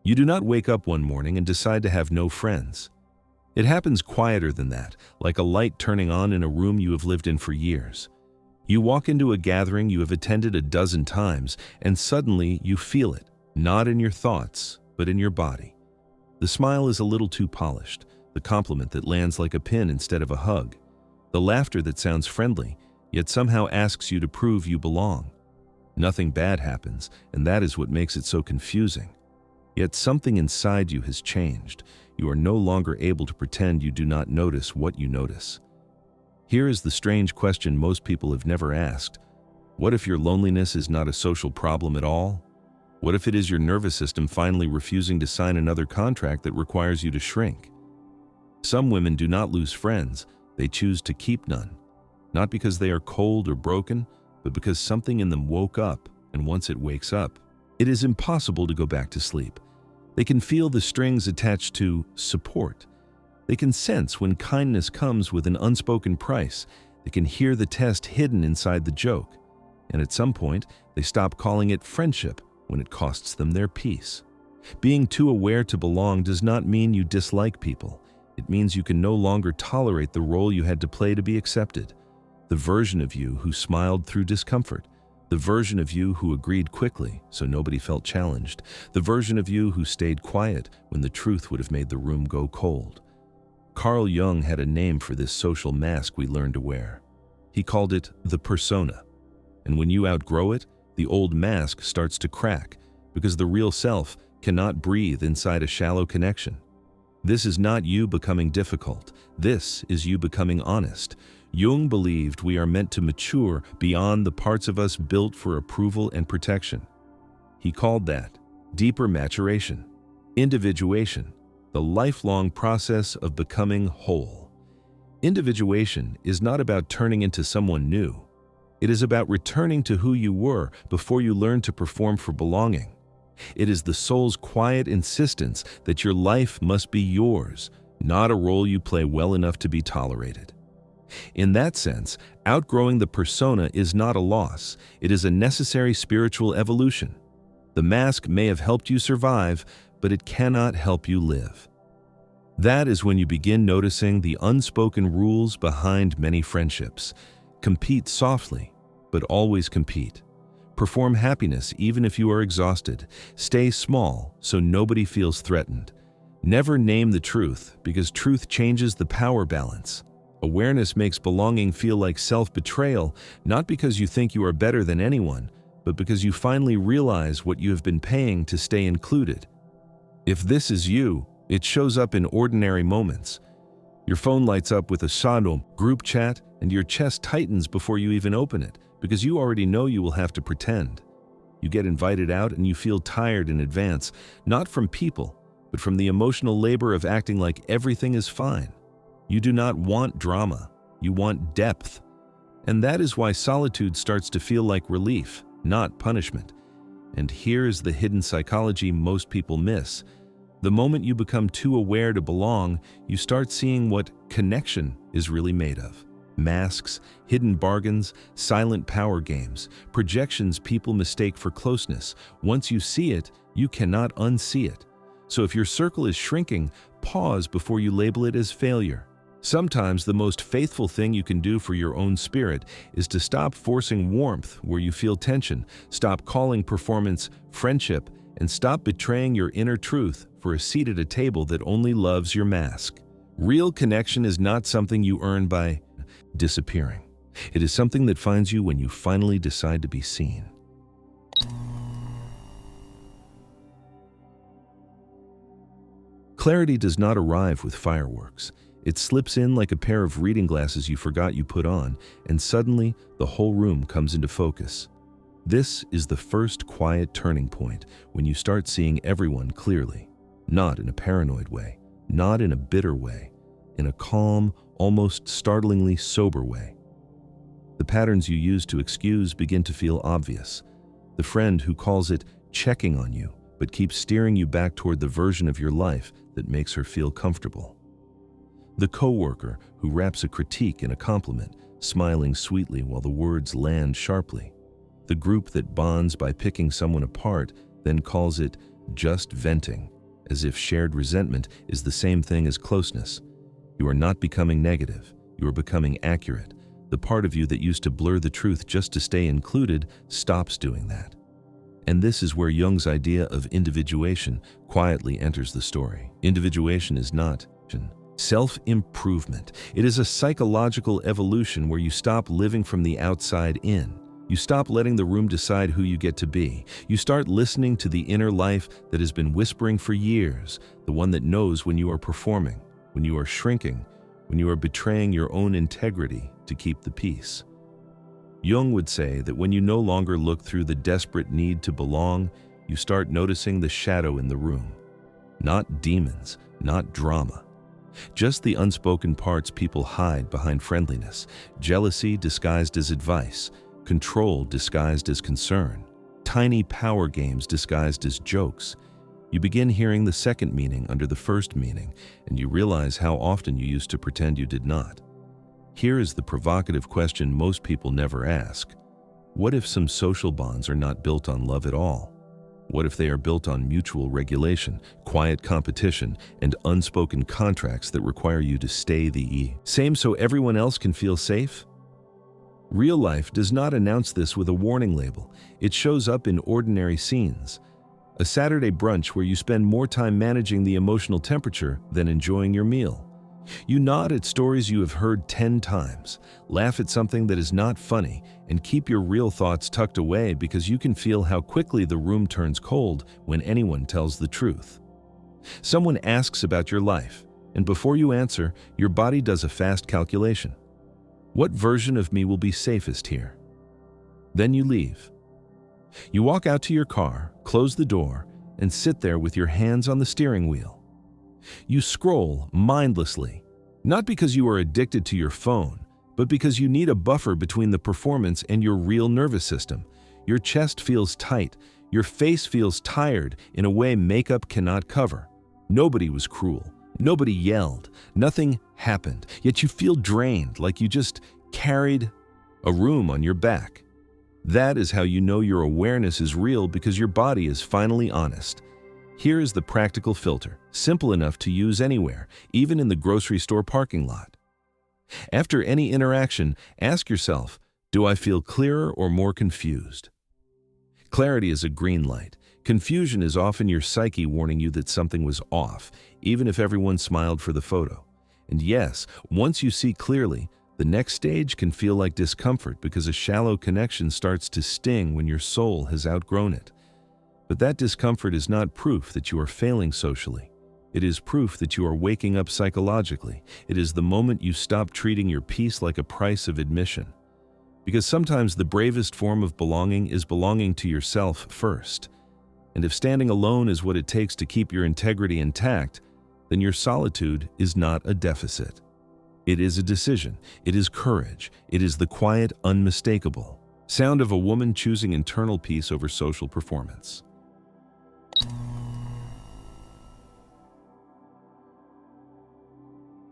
You do not wake up one morning and decide to have no friends. It happens quieter than that, like a light turning on in a room you have lived in for years. You walk into a gathering you have attended a dozen times, and suddenly you feel it, not in your thoughts, but in your body. The smile is a little too polished, the compliment that lands like a pin instead of a hug, the laughter that sounds friendly, yet somehow asks you to prove you belong. Nothing bad happens, and that is what makes it so confusing. Yet something inside you has changed. You are no longer able to pretend you do not notice what you notice. Here is the strange question most people have never asked. What if your loneliness is not a social problem at all? What if it is your nervous system finally refusing to sign another contract that requires you to shrink? Some women do not lose friends, they choose to keep none. Not because they are cold or broken, but because something in them woke up, and once it wakes up, it is impossible to go back to sleep. They can feel the strings attached to support. They can sense when kindness comes with an unspoken price. They can hear the test hidden inside the joke. And at some point, they stop calling it friendship when it costs them their peace. Being too aware to belong does not mean you dislike people. It means you can no longer tolerate the role you had to play to be accepted. The version of you who smiled through discomfort. The version of you who agreed quickly so nobody felt challenged. The version of you who stayed quiet when the truth would have made the room go cold. Carl Jung had a name for this social mask we learn to wear. He called it the persona. And when you outgrow it, the old mask starts to crack because the real self cannot breathe inside a shallow connection. This is not you becoming difficult. This is you becoming honest. Jung believed we are meant to mature beyond the parts of us built for approval and protection. He called that deeper maturation, individuation, the lifelong process of becoming whole. Individuation is not about turning into someone new. It is about returning to who you were before you learned to perform for belonging. It is the soul's quiet insistence that your life must be yours, not a role you play well enough to be tolerated. In that sense, outgrowing the persona is not a loss. It is a necessary spiritual evolution. The mask may have helped you survive, but it cannot help you live. That is when you begin noticing the unspoken rules behind many friendships. Compete softly, but always compete. Perform happiness even if you are exhausted. Stay small so nobody feels threatened. Never name the truth because truth changes the power balance. Awareness makes belonging feel like self-betrayal, not because you think you are better than anyone, but because you finally realize what you have been paying to stay included. If this is you, it shows up in ordinary moments. Your phone lights up with a Shalom group chat and your chest tightens before you even open it because you already know you will have to pretend. You get invited out and you feel tired in advance, not from people, but from the emotional labor of acting like everything is fine. You do not want drama, you want depth. And that is why solitude starts to feel like relief, not punishment. And here is the hidden psychology most people miss. The moment you become too aware to belong, you start seeing what connection is really made of. Masks, hidden bargains, silent power games, projections people mistake for closeness. Once you see it, you cannot unsee it. So if your circle is shrinking, pause before you label it as failure. Sometimes the most faithful thing you can do for your own spirit is to stop forcing warmth where you feel tension, stop calling performance friendship, and stop betraying your inner truth for a seat at a table that only loves your mask. Real connection is not something you earn by disappearing. It is something that finds you when you finally decide to be seen. Clarity does not arrive with fireworks. It slips in like a pair of reading glasses you forgot you put on, and suddenly the whole room comes into focus. This is the first quiet turning point when you start seeing everyone clearly, not in a paranoid way, not in a bitter way, in a calm, almost startlingly sober way. The patterns you use to excuse begin to feel obvious. The friend who calls it checking on you, but keeps steering you back toward the version of your life that makes her feel comfortable. The coworker who wraps a critique in a compliment, smiling sweetly while the words land sharply. The group that bonds by picking someone apart, then calls it just venting, as if shared resentment is the same thing as closeness. You are not becoming negative, you are becoming accurate. The part of you that used to blur the truth just to stay included stops doing that. And this is where Jung's idea of individuation quietly enters the story. Individuation is not self-improvement. It is a psychological evolution where you stop living from the outside in. You stop letting the room decide who you get to be. You start listening to the inner life that has been whispering for years, the one that knows when you are performing, when you are shrinking, when you are betraying your own integrity to keep the peace. Jung would say that when you no longer look through the desperate need to belong, you start noticing the shadow in the room. Not demons, not drama. Just the unspoken parts people hide behind friendliness, jealousy disguised as advice, control disguised as concern, tiny power games disguised as jokes. You begin hearing the second meaning under the first meaning, and you realize how often you used to pretend you did not. Here is the provocative question most people never ask. What if some social bonds are not built on love at all? What if they are built on mutual regulation, quiet competition, and unspoken contracts that require you to stay the same so everyone else can feel safe? Real life does not announce this with a warning label. It shows up in ordinary scenes. A Saturday brunch where you spend more time managing the emotional temperature than enjoying your meal. You nod at stories you have heard 10 times, laugh at something that is not funny, and keep your real thoughts tucked away because you can feel how quickly the room turns cold when anyone tells the truth. Someone asks about your life, and before you answer, your body does a fast calculation. What version of me will be safest here? Then you leave. You walk out to your car, close the door, and sit there with your hands on the steering wheel. You scroll mindlessly, not because you are addicted to your phone, but because you need a buffer between the performance and your real nervous system. Your chest feels tight, your face feels tired in a way makeup cannot cover. Nobody was cruel, nobody yelled, nothing happened, yet you feel drained, like you just carried a room on your back. That is how you know your awareness is real, because your body is finally honest. Here is the practical filter, simple enough to use anywhere, even in the grocery store parking lot. After any interaction, ask yourself, do I feel clearer or more confused? Clarity is a green light. Confusion is often your psyche warning you that something was off, even if everyone smiled for the photo. And yes, once you see clearly, the next stage can feel like discomfort because a shallow connection starts to sting when your soul has outgrown it. But that discomfort is not proof that you are failing socially. It is proof that you are waking up psychologically. It is the moment you stop treating your peace like a price of admission. Because sometimes the bravest form of belonging is belonging to yourself first. And if standing alone is what it takes to keep your integrity intact, then your solitude is not a deficit. It is a decision. It is courage. It is the quiet, unmistakable sound of a woman choosing internal peace over social performance.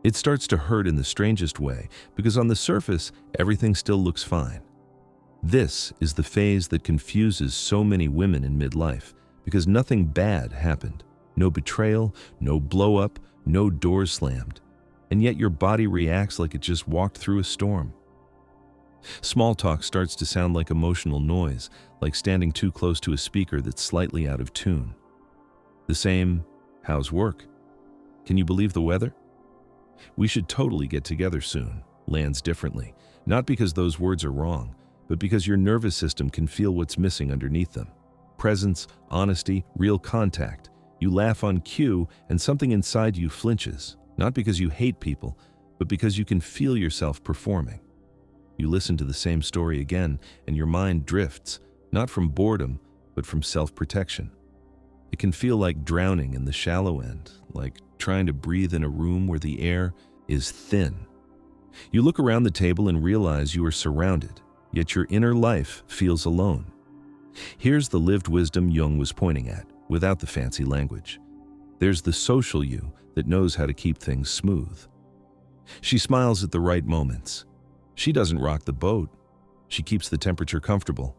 It starts to hurt in the strangest way, because on the surface, everything still looks fine. This is the phase that confuses so many women in midlife, because nothing bad happened. No betrayal, no blow-up, no doors slammed. And yet your body reacts like it just walked through a storm. Small talk starts to sound like emotional noise, like standing too close to a speaker that's slightly out of tune. The same, how's work? Can you believe the weather? We should totally get together soon, lands differently, not because those words are wrong, but because your nervous system can feel what's missing underneath them. Presence, honesty, real contact. You laugh on cue and something inside you flinches, not because you hate people, but because you can feel yourself performing. You listen to the same story again and your mind drifts, not from boredom, but from self-protection. It can feel like drowning in the shallow end, like trying to breathe in a room where the air is thin. You look around the table and realize you are surrounded, yet your inner life feels alone. Here's the lived wisdom Jung was pointing at, without the fancy language. There's the social you that knows how to keep things smooth. She smiles at the right moments. She doesn't rock the boat. She keeps the temperature comfortable.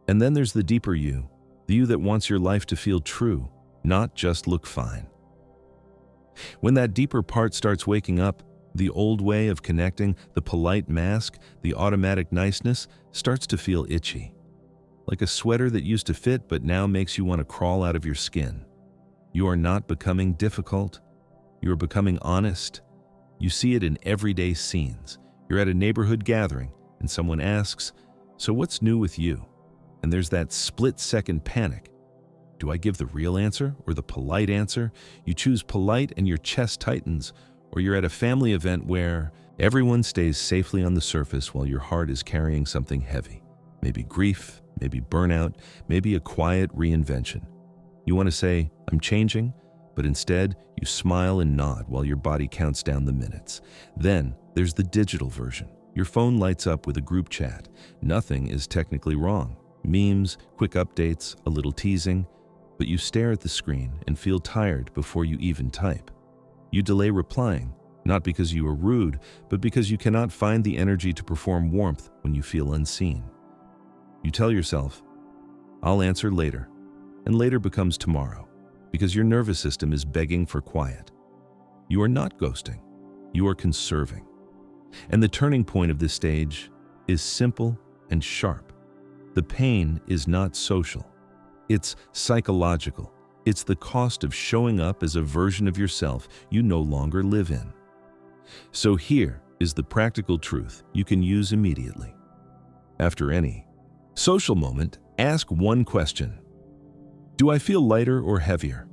And then there's the deeper you, the you that wants your life to feel true, not just look fine. When that deeper part starts waking up, the old way of connecting, the polite mask, the automatic niceness, starts to feel itchy. Like a sweater that used to fit but now makes you want to crawl out of your skin. You are not becoming difficult. You are becoming honest. You see it in everyday scenes. You're at a neighborhood gathering and someone asks, "So what's new with you?" And there's that split-second panic. Do I give the real answer or the polite answer? You choose polite and your chest tightens. Or you're at a family event where everyone stays safely on the surface while your heart is carrying something heavy. Maybe grief, maybe burnout, maybe a quiet reinvention. You want to say, "I'm changing," but instead you smile and nod while your body counts down the minutes. Then there's the digital version. Your phone lights up with a group chat. Nothing is technically wrong. Memes, quick updates, a little teasing. But you stare at the screen and feel tired before you even type. You delay replying, not because you are rude, but because you cannot find the energy to perform warmth when you feel unseen. You tell yourself, "I'll answer later," and later becomes tomorrow, because your nervous system is begging for quiet. You are not ghosting, you are conserving. And the turning point of this stage is simple and sharp. The pain is not social, it's psychological. It's the cost of showing up as a version of yourself you no longer live in. So here is the practical truth you can use immediately. After any social moment, ask one question. Do I feel lighter or heavier?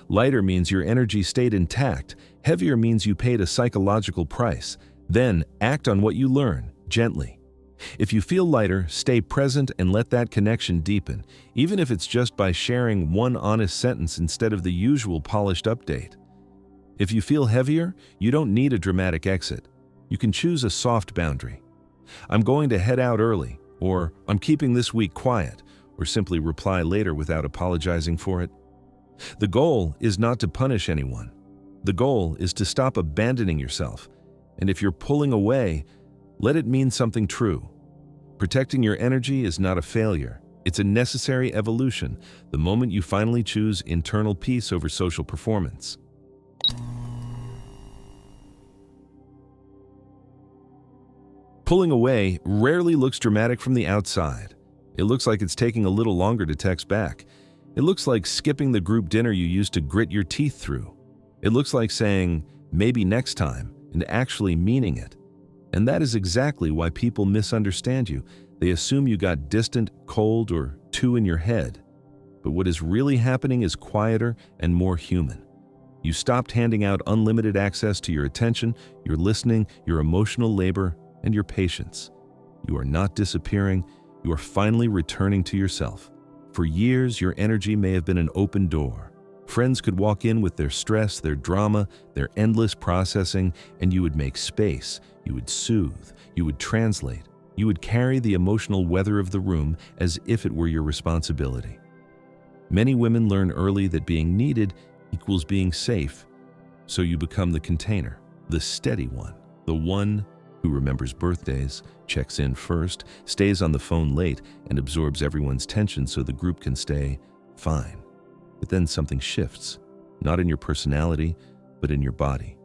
Lighter means your energy stayed intact. Heavier means you paid a psychological price. Then act on what you learn, gently. If you feel lighter, stay present and let that connection deepen, even if it's just by sharing one honest sentence instead of the usual polished update. If you feel heavier, you don't need a dramatic exit. You can choose a soft boundary. "I'm going to head out early," or "I'm keeping this week quiet," or simply reply later without apologizing for it. The goal is not to punish anyone. The goal is to stop abandoning yourself. And if you're pulling away, let it mean something true. Protecting your energy is not a failure. It's a necessary evolution, the moment you finally choose internal peace over social performance. Pulling away rarely looks dramatic from the outside. It looks like it's taking a little longer to text back. It looks like skipping the group dinner you used to grit your teeth through. It looks like saying, "Maybe next time," and actually meaning it. And that is exactly why people misunderstand you. They assume you got distant, cold, or too in your head. But what is really happening is quieter and more human. You stopped handing out unlimited access to your attention, your listening, your emotional labor, and your patience. You are not disappearing. You are finally returning to yourself. For years, your energy may have been an open door. Friends could walk in with their stress, their drama, their endless processing, and you would make space. You would soothe. You would translate. You would carry the emotional weather of the room as if it were your responsibility. Many women learn early that being needed equals being safe, so you become the container, the steady one, the one who remembers birthdays, checks in first, stays on the phone late, and absorbs everyone's tension so the group can stay fine. But then something shifts, not in your personality, but in your body.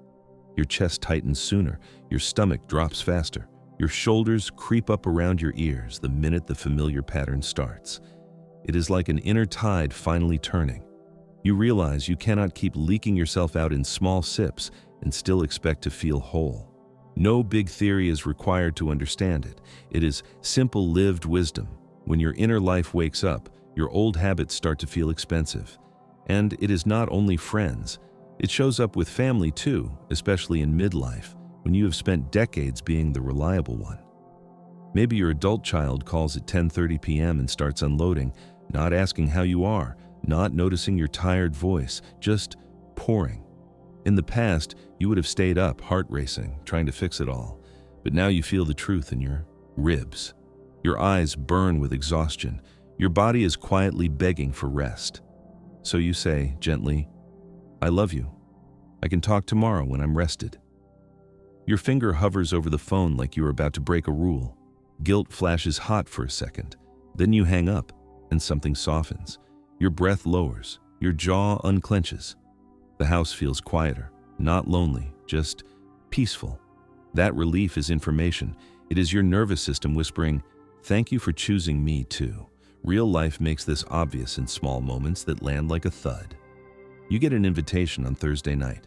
Your chest tightens sooner, your stomach drops faster, your shoulders creep up around your ears the minute the familiar pattern starts. It is like an inner tide finally turning. You realize you cannot keep leaking yourself out in small sips and still expect to feel whole. No big theory is required to understand it. It is simple lived wisdom. When your inner life wakes up, your old habits start to feel expensive. And it is not only friends. It shows up with family too, especially in midlife, when you have spent decades being the reliable one. Maybe your adult child calls at 10:30 p.m. and starts unloading, not asking how you are, not noticing your tired voice, just pouring. In the past, you would have stayed up, heart racing, trying to fix it all. But now you feel the truth in your ribs. Your eyes burn with exhaustion. Your body is quietly begging for rest. So you say, gently, "I love you. I can talk tomorrow when I'm rested." Your finger hovers over the phone like you are about to break a rule. Guilt flashes hot for a second. Then you hang up, and something softens. Your breath lowers, your jaw unclenches. The house feels quieter, not lonely, just peaceful. That relief is information. It is your nervous system whispering, "Thank you for choosing me too." Real life makes this obvious in small moments that land like a thud. You get an invitation on Thursday night.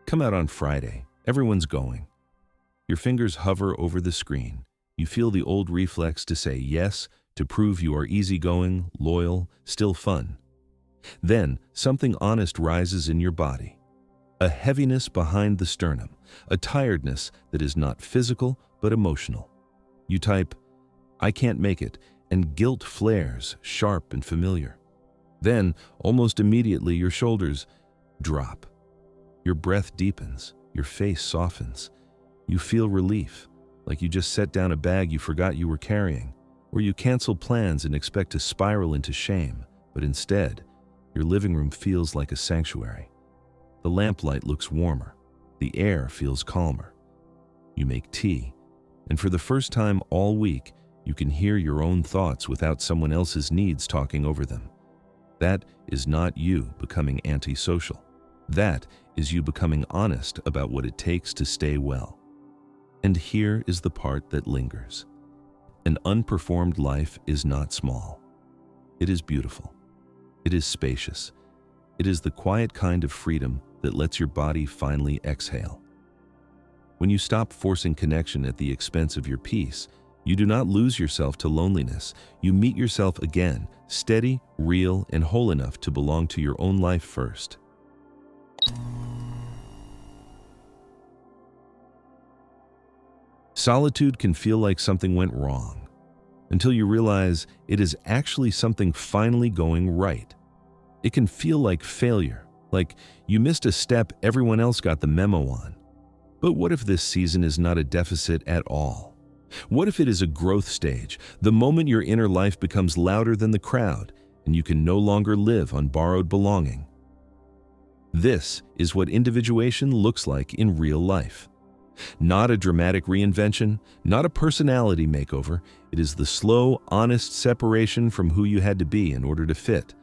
Come out on Friday. Everyone's going. Your fingers hover over the screen. You feel the old reflex to say yes, to prove you are easygoing, loyal, still fun. Then, something honest rises in your body. A heaviness behind the sternum, a tiredness that is not physical but emotional. You type, "I can't make it," and guilt flares, sharp and familiar. Then, almost immediately, your shoulders drop. Your breath deepens, your face softens. You feel relief, like you just set down a bag you forgot you were carrying, or you cancel plans and expect to spiral into shame, but instead, your living room feels like a sanctuary. The lamplight looks warmer. The air feels calmer. You make tea, and for the first time all week, you can hear your own thoughts without someone else's needs talking over them. That is not you becoming antisocial. That is you becoming honest about what it takes to stay well. And here is the part that lingers. An unperformed life is not small. It is beautiful. It is spacious. It is the quiet kind of freedom that lets your body finally exhale. When you stop forcing connection at the expense of your peace, you do not lose yourself to loneliness. You meet yourself again, steady, real, and whole enough to belong to your own life first. Solitude can feel like something went wrong, until you realize it is actually something finally going right. It can feel like failure, like you missed a step everyone else got the memo on. But what if this season is not a deficit at all? What if it is a growth stage, the moment your inner life becomes louder than the crowd, and you can no longer live on borrowed belonging? This is what individuation looks like in real life. Not a dramatic reinvention, not a personality makeover. It is the slow, honest separation from who you had to be in order to fit.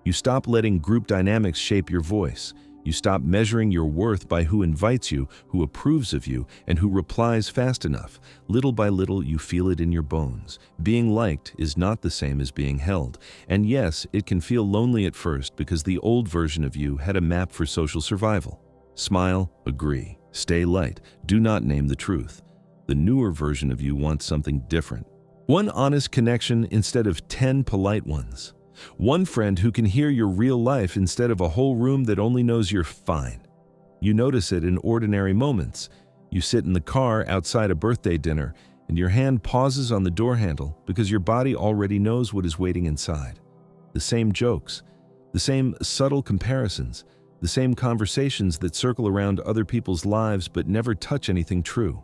You stop letting group dynamics shape your voice. You stop measuring your worth by who invites you, who approves of you, and who replies fast enough. Little by little, you feel it in your bones. Being liked is not the same as being held. And yes, it can feel lonely at first because the old version of you had a map for social survival. Smile, agree, stay light, do not name the truth. The newer version of you wants something different. One honest connection instead of 10 polite ones. One friend who can hear your real life instead of a whole room that only knows you're fine. You notice it in ordinary moments. You sit in the car outside a birthday dinner, and your hand pauses on the door handle because your body already knows what is waiting inside. The same jokes, the same subtle comparisons, the same conversations that circle around other people's lives but never touch anything true.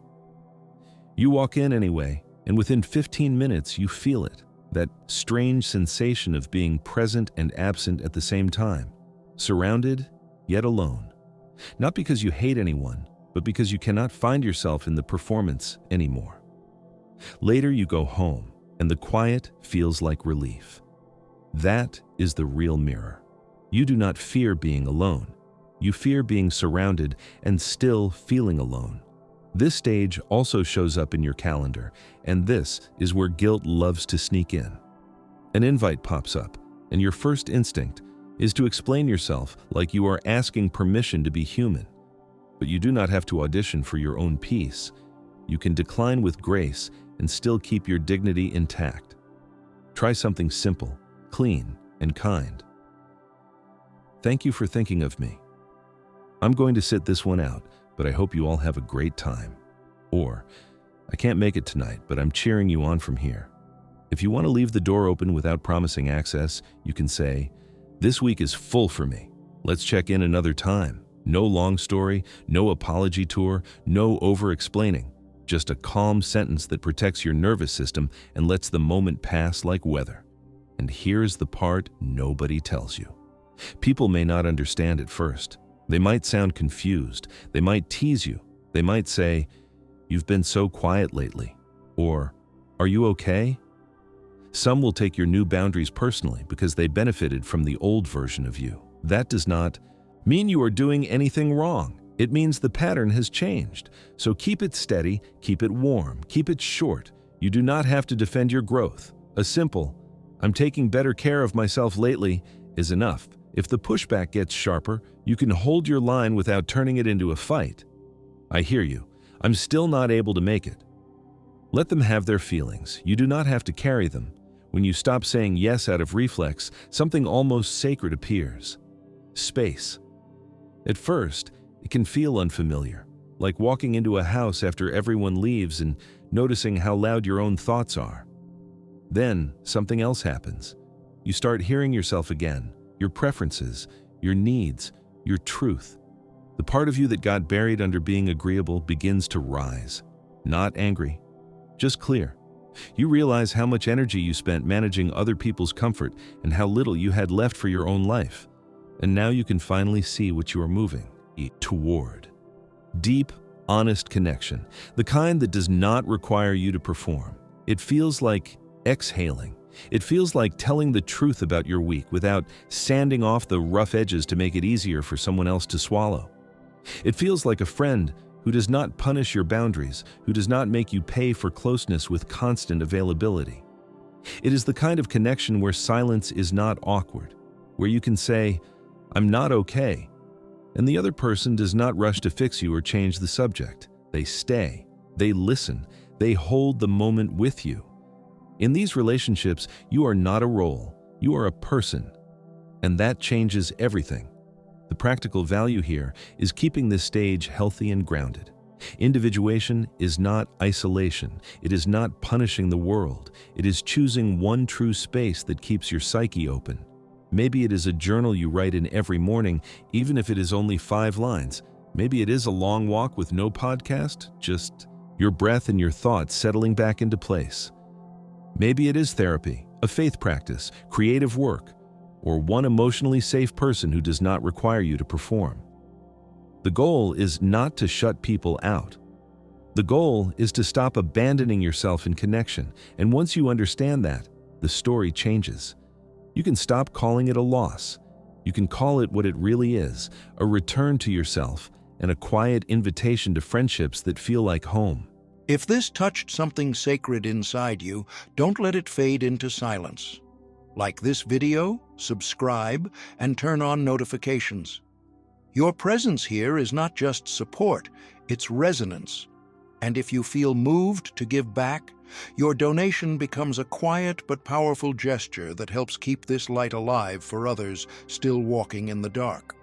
You walk in anyway, and within 15 minutes you feel it. That strange sensation of being present and absent at the same time, surrounded yet alone. Not because you hate anyone, but because you cannot find yourself in the performance anymore. Later you go home, and the quiet feels like relief. That is the real mirror. You do not fear being alone. You fear being surrounded and still feeling alone. This stage also shows up in your calendar, and this is where guilt loves to sneak in. An invite pops up, and your first instinct is to explain yourself like you are asking permission to be human. But you do not have to audition for your own peace. You can decline with grace and still keep your dignity intact. Try something simple, clean, and kind. Thank you for thinking of me. I'm going to sit this one out, but I hope you all have a great time. Or, I can't make it tonight, but I'm cheering you on from here. If you want to leave the door open without promising access, you can say, "This week is full for me. Let's check in another time." No long story, no apology tour, no over-explaining. Just a calm sentence that protects your nervous system and lets the moment pass like weather. And here's the part nobody tells you. People may not understand at first. They might sound confused. They might tease you. They might say, "You've been so quiet lately." Or, "Are you okay?" Some will take your new boundaries personally because they benefited from the old version of you. That does not mean you are doing anything wrong. It means the pattern has changed. So keep it steady, keep it warm, keep it short. You do not have to defend your growth. A simple, "I'm taking better care of myself lately," is enough. If the pushback gets sharper, you can hold your line without turning it into a fight. "I hear you. I'm still not able to make it." Let them have their feelings. You do not have to carry them. When you stop saying yes out of reflex, something almost sacred appears. Space. At first, it can feel unfamiliar, like walking into a house after everyone leaves and noticing how loud your own thoughts are. Then, something else happens. You start hearing yourself again, your preferences, your needs, your truth. The part of you that got buried under being agreeable begins to rise. Not angry, just clear. You realize how much energy you spent managing other people's comfort and how little you had left for your own life. And now you can finally see what you are moving toward. Deep, honest connection, the kind that does not require you to perform. It feels like exhaling. It feels like telling the truth about your week without sanding off the rough edges to make it easier for someone else to swallow. It feels like a friend who does not punish your boundaries, who does not make you pay for closeness with constant availability. It is the kind of connection where silence is not awkward, where you can say, "I'm not okay," and the other person does not rush to fix you or change the subject. They stay, they listen, they hold the moment with you. In these relationships, you are not a role, you are a person, and that changes everything. The practical value here is keeping this stage healthy and grounded. Individuation is not isolation. It is not punishing the world. It is choosing one true space that keeps your psyche open. Maybe it is a journal you write in every morning, even if it is only 5 lines. Maybe it is a long walk with no podcast, just your breath and your thoughts settling back into place. Maybe it is therapy, a faith practice, creative work, or one emotionally safe person who does not require you to perform. The goal is not to shut people out. The goal is to stop abandoning yourself in connection, and once you understand that, the story changes. You can stop calling it a loss. You can call it what it really is, a return to yourself and a quiet invitation to friendships that feel like home. If this touched something sacred inside you, don't let it fade into silence. Like this video, subscribe, and turn on notifications. Your presence here is not just support, it's resonance. And if you feel moved to give back, your donation becomes a quiet but powerful gesture that helps keep this light alive for others still walking in the dark.